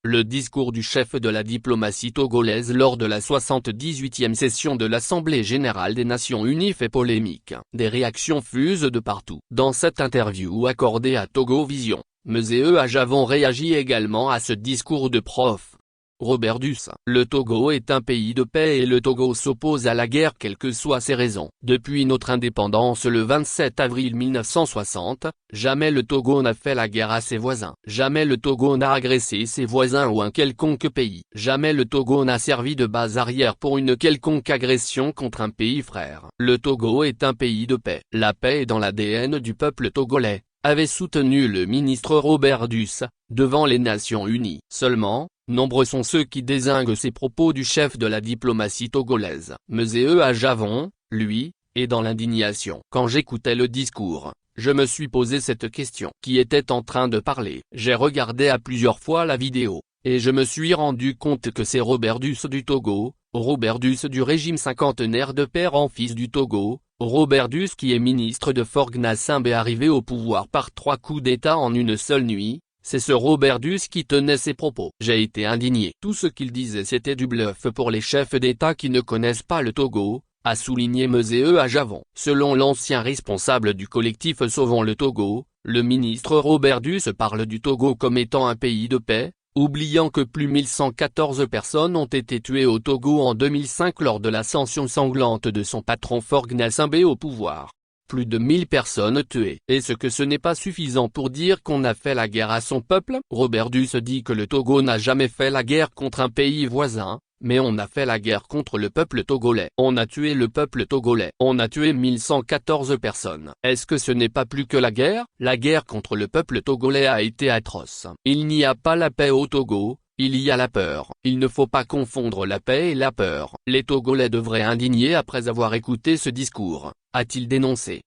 Le discours du chef de la diplomatie togolaise lors de la 78e session de l'Assemblée générale des Nations unies fait polémique. Des réactions fusent de partout. Dans cette interview accordée à Togo Vision, Mzee Ajavon réagit également à ce discours de prof. Robert Duce. Le Togo est un pays de paix et le Togo s'oppose à la guerre quelles que soient ses raisons. Depuis notre indépendance le 27 avril 1960, jamais le Togo n'a fait la guerre à ses voisins. Jamais le Togo n'a agressé ses voisins ou un quelconque pays. Jamais le Togo n'a servi de base arrière pour une quelconque agression contre un pays frère. Le Togo est un pays de paix. La paix est dans l'ADN du peuple togolais, avait soutenu le ministre Robert Duce, devant les Nations unies. Seulement, nombreux sont ceux qui dézinguent ces propos du chef de la diplomatie togolaise. Mzee Ajavon, lui, est dans l'indignation. Quand j'écoutais le discours, je me suis posé cette question. Qui était en train de parler? J'ai regardé à plusieurs fois la vidéo, et je me suis rendu compte que c'est Robert Duce du Togo, Robert Duce du régime cinquantenaire de père en fils du Togo, Robert Duce qui est ministre de Forgna Simbe arrivé au pouvoir par 3 coups d'État en une seule nuit. C'est ce Robert Duce qui tenait ces propos. J'ai été indigné. Tout ce qu'il disait c'était du bluff pour les chefs d'État qui ne connaissent pas le Togo, a souligné Mzee Ajavon. Selon l'ancien responsable du collectif Sauvons le Togo, le ministre Robert Duce parle du Togo comme étant un pays de paix, oubliant que plus 1114 personnes ont été tuées au Togo en 2005 lors de l'ascension sanglante de son patron Forgna Simbe au pouvoir. Plus de 1000 personnes tuées. Est-ce que ce n'est pas suffisant pour dire qu'on a fait la guerre à son peuple? Robert Duce dit que le Togo n'a jamais fait la guerre contre un pays voisin, mais on a fait la guerre contre le peuple togolais. On a tué le peuple togolais. On a tué 1114 personnes. Est-ce que ce n'est pas plus que la guerre? La guerre contre le peuple togolais a été atroce. Il n'y a pas la paix au Togo. Il y a la peur. Il ne faut pas confondre la paix et la peur. Les Togolais devraient indigner après avoir écouté ce discours, a-t-il dénoncé.